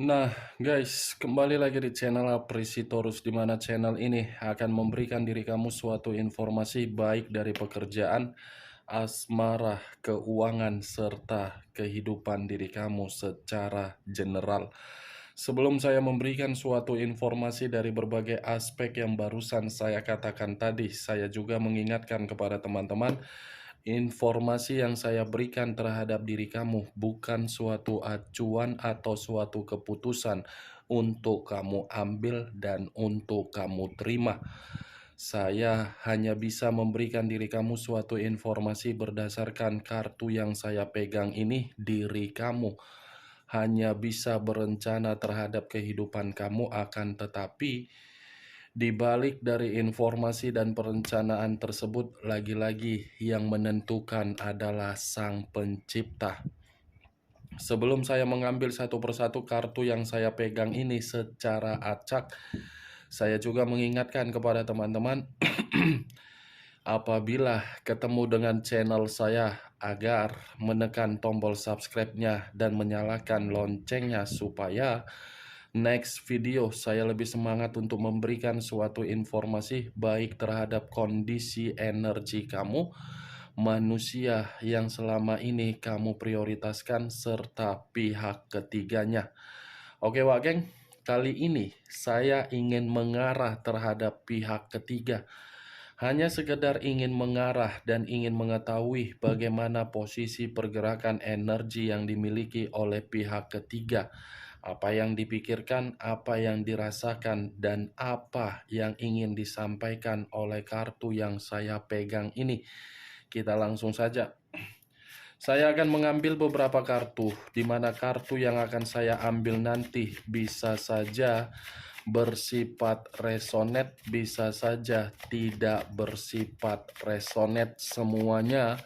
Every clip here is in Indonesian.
Nah, guys, kembali lagi di channel Apresitorus, di mana channel ini akan memberikan diri kamu suatu informasi baik dari pekerjaan, asmara, keuangan, serta kehidupan diri kamu secara general. Sebelum saya memberikan suatu informasi dari berbagai aspek yang barusan saya katakan tadi, saya juga mengingatkan kepada teman-teman, informasi yang saya berikan terhadap diri kamu bukan suatu acuan atau suatu keputusan untuk kamu ambil dan untuk kamu terima. Saya hanya bisa memberikan diri kamu suatu informasi berdasarkan kartu yang saya pegang ini. Diri kamu hanya bisa berencana terhadap kehidupan kamu, akan tetapi di balik dari informasi dan perencanaan tersebut, lagi-lagi yang menentukan adalah Sang Pencipta. Sebelum saya mengambil satu persatu kartu yang saya pegang ini secara acak, saya juga mengingatkan kepada teman-teman, apabila ketemu dengan channel saya, agar menekan tombol subscribe-nya dan menyalakan loncengnya supaya next video saya lebih semangat untuk memberikan suatu informasi baik terhadap kondisi energi kamu, manusia yang selama ini kamu prioritaskan, serta pihak ketiganya. Oke Wak Geng, kali ini saya ingin mengarah terhadap pihak ketiga. Hanya sekedar ingin mengarah dan ingin mengetahui bagaimana posisi pergerakan energi yang dimiliki oleh pihak ketiga. Apa yang dipikirkan, apa yang dirasakan, dan apa yang ingin disampaikan oleh kartu yang saya pegang ini. Kita langsung saja. Saya akan mengambil beberapa kartu, di mana kartu yang akan saya ambil nanti bisa saja bersifat resonate, bisa saja tidak bersifat resonate. Semuanya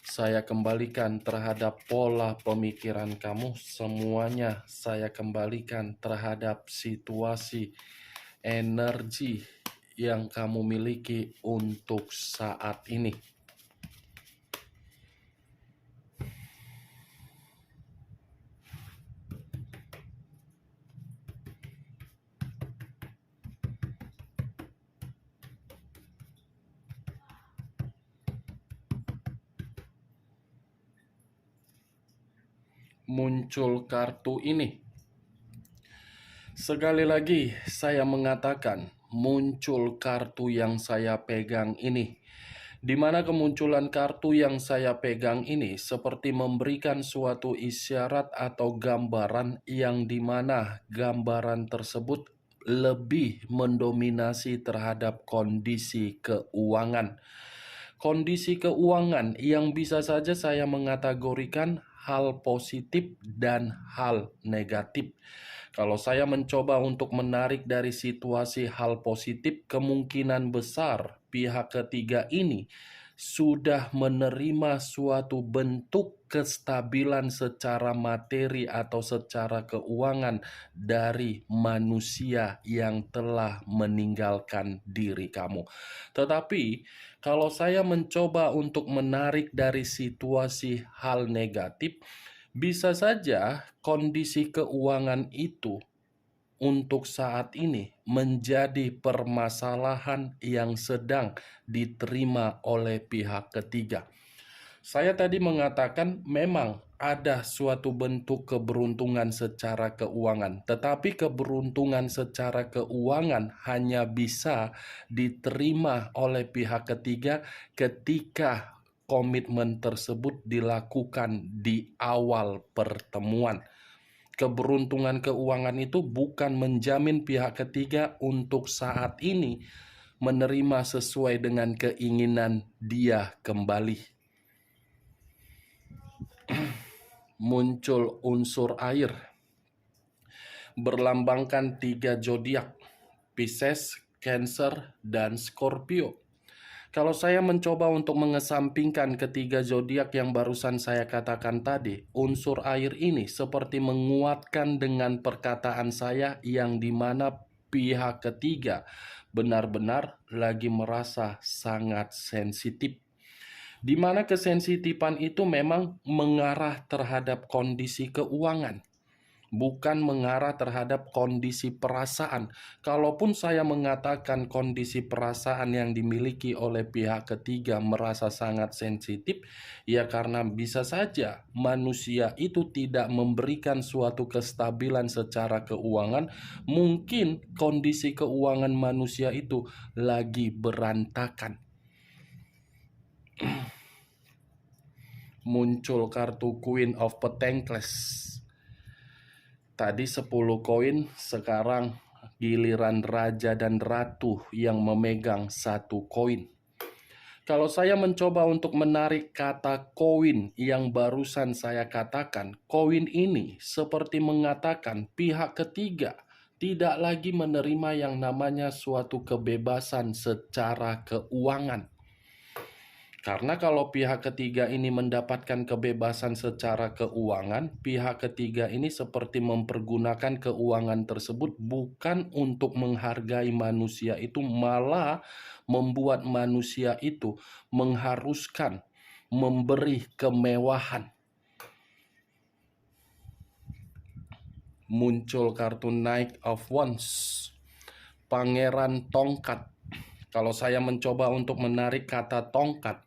saya kembalikan terhadap pola pemikiran kamu, semuanya saya kembalikan terhadap situasi energi yang kamu miliki untuk saat ini. Muncul kartu ini. Sekali lagi saya mengatakan, muncul kartu yang saya pegang ini. Di mana kemunculan kartu yang saya pegang ini seperti memberikan suatu isyarat atau gambaran, yang dimana gambaran tersebut lebih mendominasi terhadap kondisi keuangan. Kondisi keuangan yang bisa saja saya mengategorikan hal positif dan hal negatif. Kalau saya mencoba untuk menarik dari situasi hal positif, kemungkinan besar pihak ketiga ini sudah menerima suatu bentuk kestabilan secara materi atau secara keuangan dari manusia yang telah meninggalkan diri kamu. Tetapi kalau saya mencoba untuk menarik dari situasi hal negatif, bisa saja kondisi keuangan itu untuk saat ini menjadi permasalahan yang sedang diterima oleh pihak ketiga. Saya tadi mengatakan memang ada suatu bentuk keberuntungan secara keuangan, tetapi keberuntungan secara keuangan hanya bisa diterima oleh pihak ketiga ketika komitmen tersebut dilakukan di awal pertemuan. Keberuntungan keuangan itu bukan menjamin pihak ketiga untuk saat ini menerima sesuai dengan keinginan dia kembali. Muncul unsur air, berlambangkan 3 zodiak, Pisces, Cancer, dan Scorpio. Kalau saya mencoba untuk mengesampingkan ketiga zodiak yang barusan saya katakan tadi, unsur air ini seperti menguatkan dengan perkataan saya, yang dimana pihak ketiga benar-benar lagi merasa sangat sensitif, di mana kesensitifan itu memang mengarah terhadap kondisi keuangan. bukan mengarah terhadap kondisi perasaan. Kalaupun saya mengatakan kondisi perasaan yang dimiliki oleh pihak ketiga merasa sangat sensitif, ya karena bisa saja manusia itu tidak memberikan suatu kestabilan secara keuangan. Mungkin kondisi keuangan manusia itu lagi berantakan. Muncul kartu Queen of Pentacles. Tadi 10 koin, sekarang giliran raja dan ratu yang memegang 1 koin. Kalau saya mencoba untuk menarik kata koin yang barusan saya katakan, koin ini seperti mengatakan pihak ketiga tidak lagi menerima yang namanya suatu kebebasan secara keuangan. Karena kalau pihak ketiga ini mendapatkan kebebasan secara keuangan, pihak ketiga ini seperti mempergunakan keuangan tersebut bukan untuk menghargai manusia itu, malah membuat manusia itu mengharuskan memberi kemewahan. Muncul kartu Knight of Wands, Pangeran Tongkat. Kalau saya mencoba untuk menarik kata tongkat,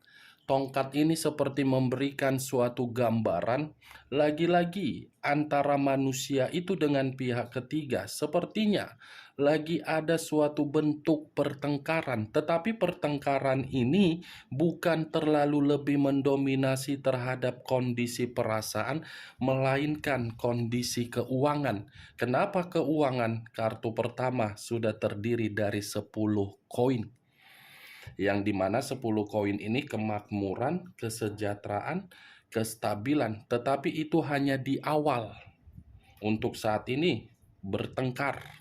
tongkat ini seperti memberikan suatu gambaran, lagi-lagi antara manusia itu dengan pihak ketiga. Sepertinya lagi ada suatu bentuk pertengkaran, tetapi pertengkaran ini bukan terlalu lebih mendominasi terhadap kondisi perasaan, melainkan kondisi keuangan. Kenapa keuangan? Kartu pertama sudah terdiri dari 10 koin. Yang dimana 10 koin ini kemakmuran, kesejahteraan, kestabilan, tetapi itu hanya di awal. Untuk saat ini bertengkar.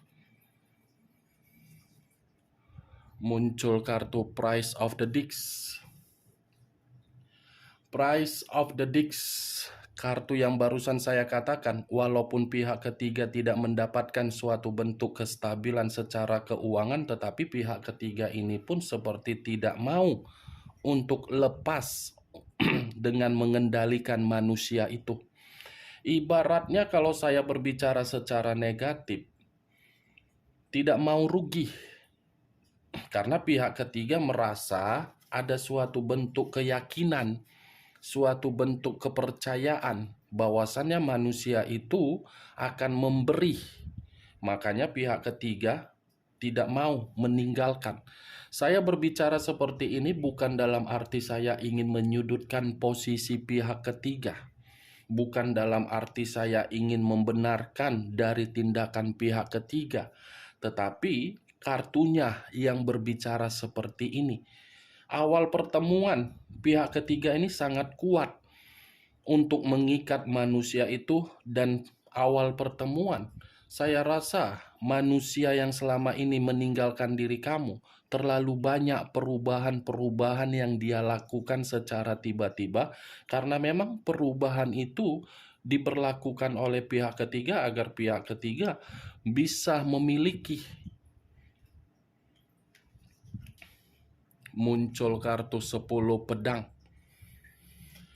Muncul kartu Price of the Discs. Price of the Discs, kartu yang barusan saya katakan, walaupun pihak ketiga tidak mendapatkan suatu bentuk kestabilan secara keuangan, tetapi pihak ketiga ini pun seperti tidak mau untuk lepas dengan mengendalikan manusia itu. Ibaratnya kalau saya berbicara secara negatif, tidak mau rugi. Karena pihak ketiga merasa ada suatu bentuk keyakinan, suatu bentuk kepercayaan bahwasannya manusia itu akan memberi. Makanya pihak ketiga tidak mau meninggalkan. Saya berbicara seperti ini bukan dalam arti saya ingin menyudutkan posisi pihak ketiga. Bukan dalam arti saya ingin membenarkan dari tindakan pihak ketiga. Tetapi kartunya yang berbicara seperti ini. Awal pertemuan, pihak ketiga ini sangat kuat untuk mengikat manusia itu, dan awal pertemuan, saya rasa manusia yang selama ini meninggalkan diri kamu, terlalu banyak perubahan-perubahan yang dia lakukan secara tiba-tiba, karena memang perubahan itu diberlakukan oleh pihak ketiga agar pihak ketiga bisa memiliki. Muncul kartu 10 pedang.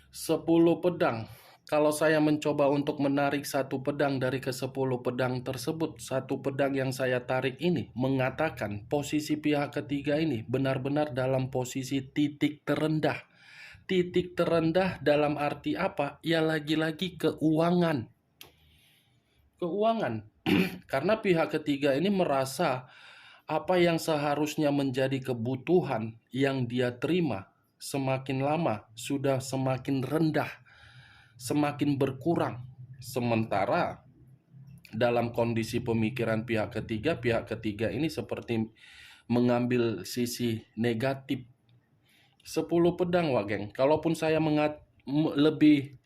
10 pedang. Kalau saya mencoba untuk menarik 1 pedang dari ke-10 pedang tersebut, 1 pedang yang saya tarik ini mengatakan posisi pihak ketiga ini benar-benar dalam posisi titik terendah. Titik terendah dalam arti apa? Ya lagi-lagi keuangan. Keuangan. Karena pihak ketiga ini merasa apa yang seharusnya menjadi kebutuhan yang dia terima semakin lama sudah semakin rendah, semakin berkurang. Sementara dalam kondisi pemikiran pihak ketiga ini seperti mengambil sisi negatif. 10 pedang, Wak Geng. Kalaupun saya lebih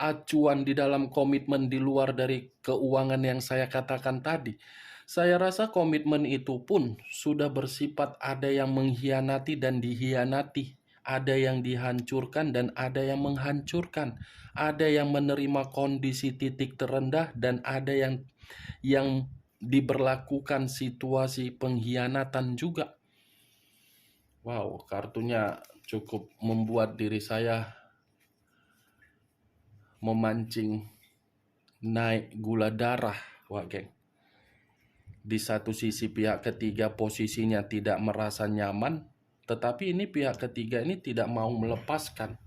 acuan di dalam komitmen di luar dari keuangan yang saya katakan tadi, saya rasa komitmen itu pun sudah bersifat ada yang mengkhianati dan dihianati, ada yang dihancurkan dan ada yang menghancurkan, ada yang menerima kondisi titik terendah dan ada yang diberlakukan situasi pengkhianatan juga. Wow, kartunya cukup membuat diri saya memancing naik gula darah, Wak geng. Di satu sisi pihak ketiga posisinya tidak merasa nyaman, tetapi ini pihak ketiga ini tidak mau melepaskan.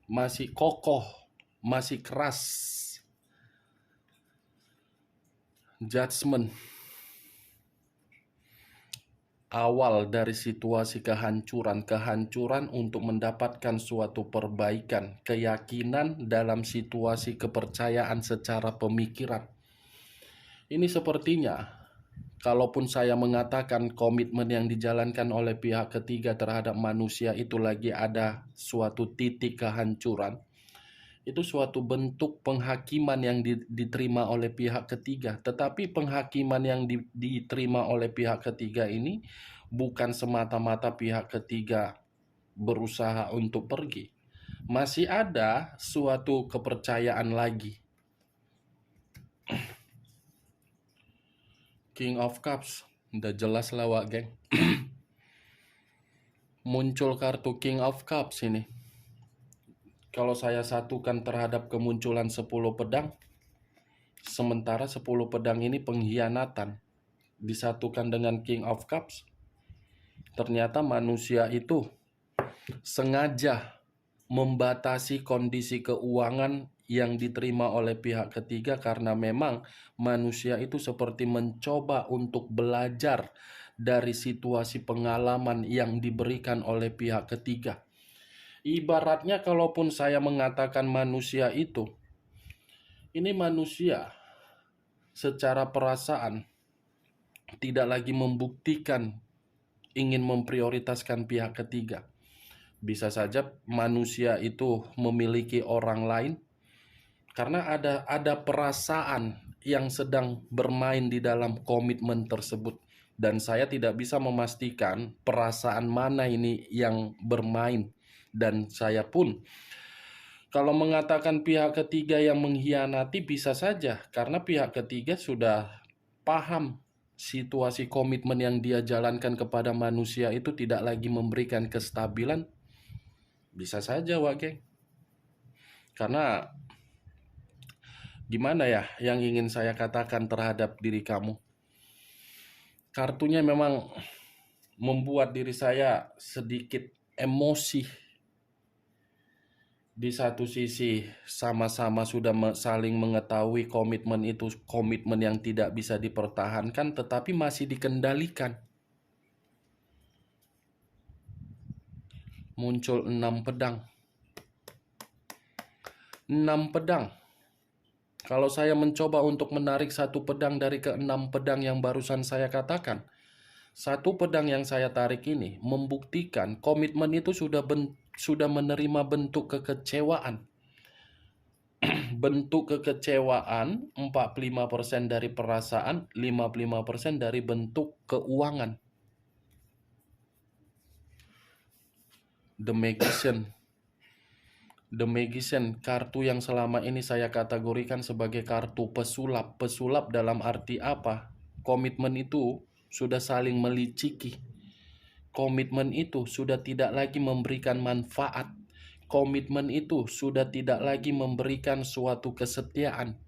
Masih kokoh, masih keras. Judgment awal dari situasi kehancuran untuk mendapatkan suatu perbaikan, keyakinan dalam situasi kepercayaan secara pemikiran. Ini sepertinya, kalaupun saya mengatakan komitmen yang dijalankan oleh pihak ketiga terhadap manusia itu lagi ada suatu titik kehancuran, itu suatu bentuk penghakiman yang diterima oleh pihak ketiga. Tetapi penghakiman yang diterima oleh pihak ketiga ini bukan semata-mata pihak ketiga berusaha untuk pergi. Masih ada suatu kepercayaan lagi. King of Cups, udah jelas lah Wak geng. Muncul kartu King of Cups ini. Kalau saya satukan terhadap kemunculan 10 pedang, sementara 10 pedang ini pengkhianatan, disatukan dengan King of Cups, ternyata manusia itu sengaja membatasi kondisi keuangan yang diterima oleh pihak ketiga karena memang manusia itu seperti mencoba untuk belajar dari situasi pengalaman yang diberikan oleh pihak ketiga. Ibaratnya kalaupun saya mengatakan manusia itu, ini manusia secara perasaan tidak lagi membuktikan ingin memprioritaskan pihak ketiga. Bisa saja manusia itu memiliki orang lain karena ada perasaan yang sedang bermain di dalam komitmen tersebut. Dan saya tidak bisa memastikan perasaan mana ini yang bermain. Dan saya pun kalau mengatakan pihak ketiga yang mengkhianati bisa saja karena pihak ketiga sudah paham situasi komitmen yang dia jalankan kepada manusia itu tidak lagi memberikan kestabilan. Bisa saja Wak geng. Karena gimana ya yang ingin saya katakan terhadap diri kamu? Kartunya memang membuat diri saya sedikit emosi. Di satu sisi sama-sama sudah saling mengetahui komitmen itu komitmen yang tidak bisa dipertahankan tetapi masih dikendalikan. Muncul 6 pedang. 6 pedang. Kalau saya mencoba untuk menarik satu pedang dari ke-6 pedang yang barusan saya katakan, satu pedang yang saya tarik ini membuktikan komitmen itu sudah menerima bentuk kekecewaan. Bentuk kekecewaan 45% dari perasaan, 55% dari bentuk keuangan. The Magician. The Magician, kartu yang selama ini saya kategorikan sebagai kartu pesulap. Pesulap dalam arti apa? Komitmen itu sudah saling meliciki. Komitmen itu sudah tidak lagi memberikan manfaat. Komitmen itu sudah tidak lagi memberikan suatu kesetiaan.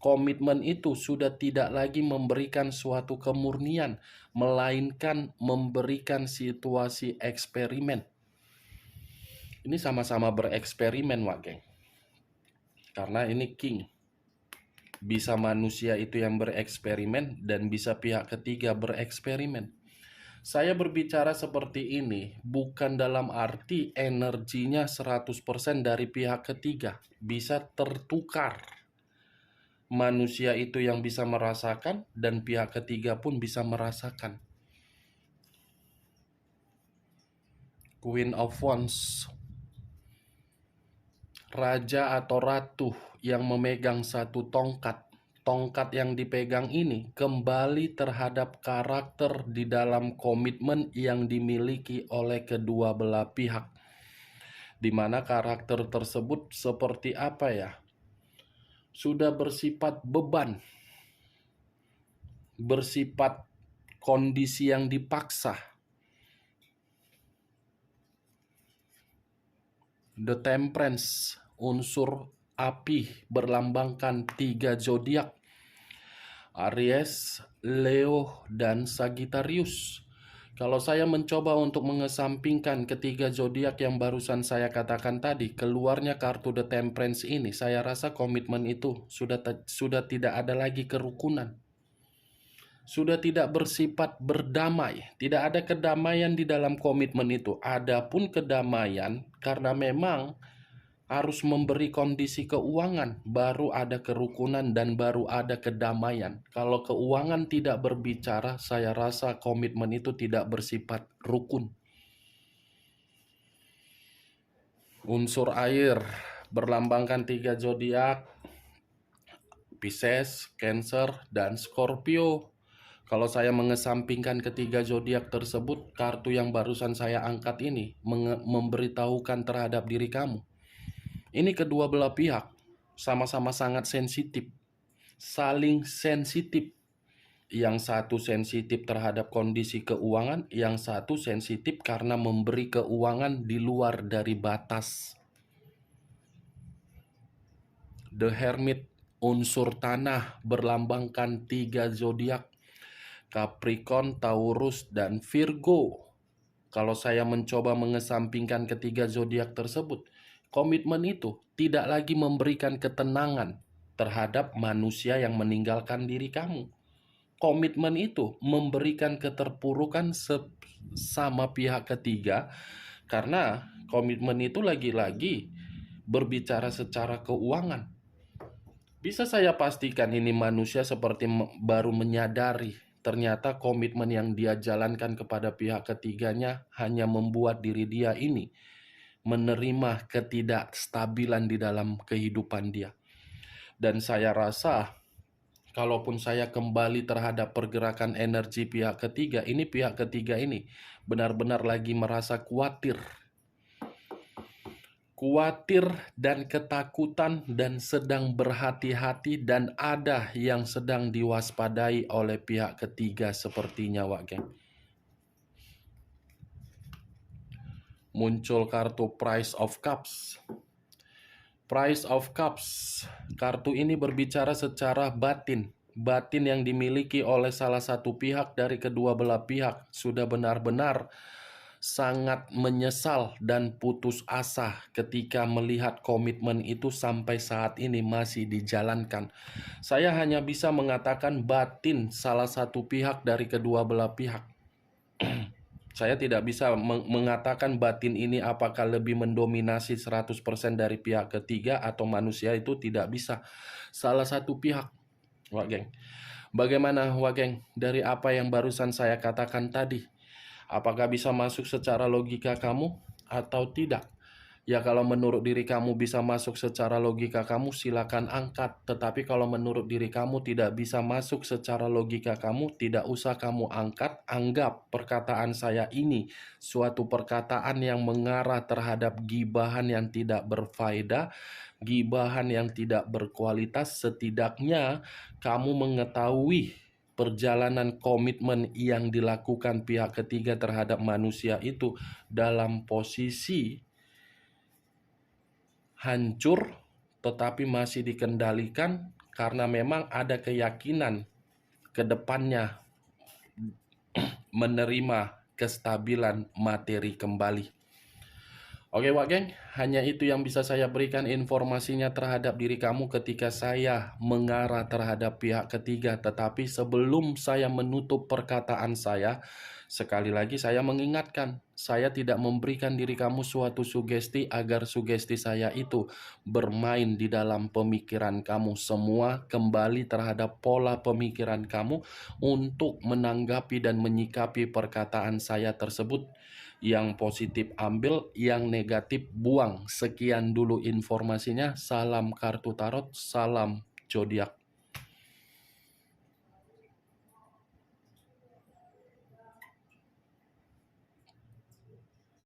Komitmen itu sudah tidak lagi memberikan suatu kemurnian, melainkan memberikan situasi eksperimen. Ini sama-sama bereksperimen, Wak geng. Karena ini king. Bisa manusia itu yang bereksperimen dan bisa pihak ketiga bereksperimen. Saya berbicara seperti ini bukan dalam arti energinya 100% dari pihak ketiga. Bisa tertukar. Manusia itu yang bisa merasakan dan pihak ketiga pun bisa merasakan. Queen of Wands. Raja atau ratu yang memegang satu tongkat. Tongkat yang dipegang ini kembali terhadap karakter di dalam komitmen yang dimiliki oleh kedua belah pihak. Di mana karakter tersebut seperti apa ya? Sudah bersifat beban. Bersifat kondisi yang dipaksa. The Temperance, unsur api berlambangkan 3 zodiak, Aries, Leo, dan Sagittarius. Kalau saya mencoba untuk mengesampingkan ketiga zodiak yang barusan saya katakan tadi, keluarnya kartu The Temperance ini, saya rasa komitmen itu sudah tidak ada lagi kerukunan. Sudah tidak bersifat berdamai. Tidak ada kedamaian di dalam komitmen itu. Adapun kedamaian karena memang harus memberi kondisi keuangan, baru ada kerukunan dan baru ada kedamaian. Kalau keuangan tidak berbicara, saya rasa komitmen itu tidak bersifat rukun. Unsur air berlambangkan 3 zodiak, Pisces, Cancer, dan Scorpio. Kalau saya mengesampingkan ketiga zodiak tersebut, kartu yang barusan saya angkat ini memberitahukan terhadap diri kamu. Ini kedua belah pihak sama-sama sangat sensitif, saling sensitif. Yang satu sensitif terhadap kondisi keuangan, yang satu sensitif karena memberi keuangan di luar dari batas. The Hermit, unsur tanah berlambangkan 3 zodiak, Capricorn, Taurus, dan Virgo. Kalau saya mencoba mengesampingkan ketiga zodiak tersebut, komitmen itu tidak lagi memberikan ketenangan terhadap manusia yang meninggalkan diri kamu. Komitmen itu memberikan keterpurukan sama pihak ketiga, karena komitmen itu lagi-lagi berbicara secara keuangan. Bisa saya pastikan ini manusia seperti baru menyadari ternyata komitmen yang dia jalankan kepada pihak ketiganya hanya membuat diri dia ini menerima ketidakstabilan di dalam kehidupan dia. Dan saya rasa, kalaupun saya kembali terhadap pergerakan energi pihak ketiga, ini pihak ketiga ini benar-benar lagi merasa khawatir dan ketakutan dan sedang berhati-hati, dan ada yang sedang diwaspadai oleh pihak ketiga sepertinya, Wak Geng. Muncul kartu Price of Cups. Price of Cups, kartu ini berbicara secara batin. Batin yang dimiliki oleh salah satu pihak dari kedua belah pihak sudah benar-benar sangat menyesal dan putus asa ketika melihat komitmen itu sampai saat ini masih dijalankan. Saya hanya bisa mengatakan batin salah satu pihak dari kedua belah pihak. Saya tidak bisa mengatakan batin ini apakah lebih mendominasi 100% dari pihak ketiga atau manusia, itu tidak bisa. Salah satu pihak, Wak Geng. Bagaimana, Wak Geng, dari apa yang barusan saya katakan tadi? Apakah bisa masuk secara logika kamu atau tidak? Ya, kalau menurut diri kamu bisa masuk secara logika kamu, silakan angkat. Tetapi kalau menurut diri kamu tidak bisa masuk secara logika kamu, tidak usah kamu angkat. Anggap perkataan saya ini suatu perkataan yang mengarah terhadap gibahan yang tidak berfaedah, gibahan yang tidak berkualitas. Setidaknya kamu mengetahui perjalanan komitmen yang dilakukan pihak ketiga terhadap manusia itu dalam posisi hancur, tetapi masih dikendalikan karena memang ada keyakinan ke depannya menerima kestabilan materi kembali. Oke, Wak Geng, hanya itu yang bisa saya berikan informasinya terhadap diri kamu ketika saya mengarah terhadap pihak ketiga. Tetapi sebelum saya menutup perkataan saya, sekali lagi saya mengingatkan, saya tidak memberikan diri kamu suatu sugesti agar sugesti saya itu bermain di dalam pemikiran kamu. Semua kembali terhadap pola pemikiran kamu untuk menanggapi dan menyikapi perkataan saya tersebut. Yang positif ambil, yang negatif buang. Sekian dulu informasinya. Salam kartu tarot, salam zodiak.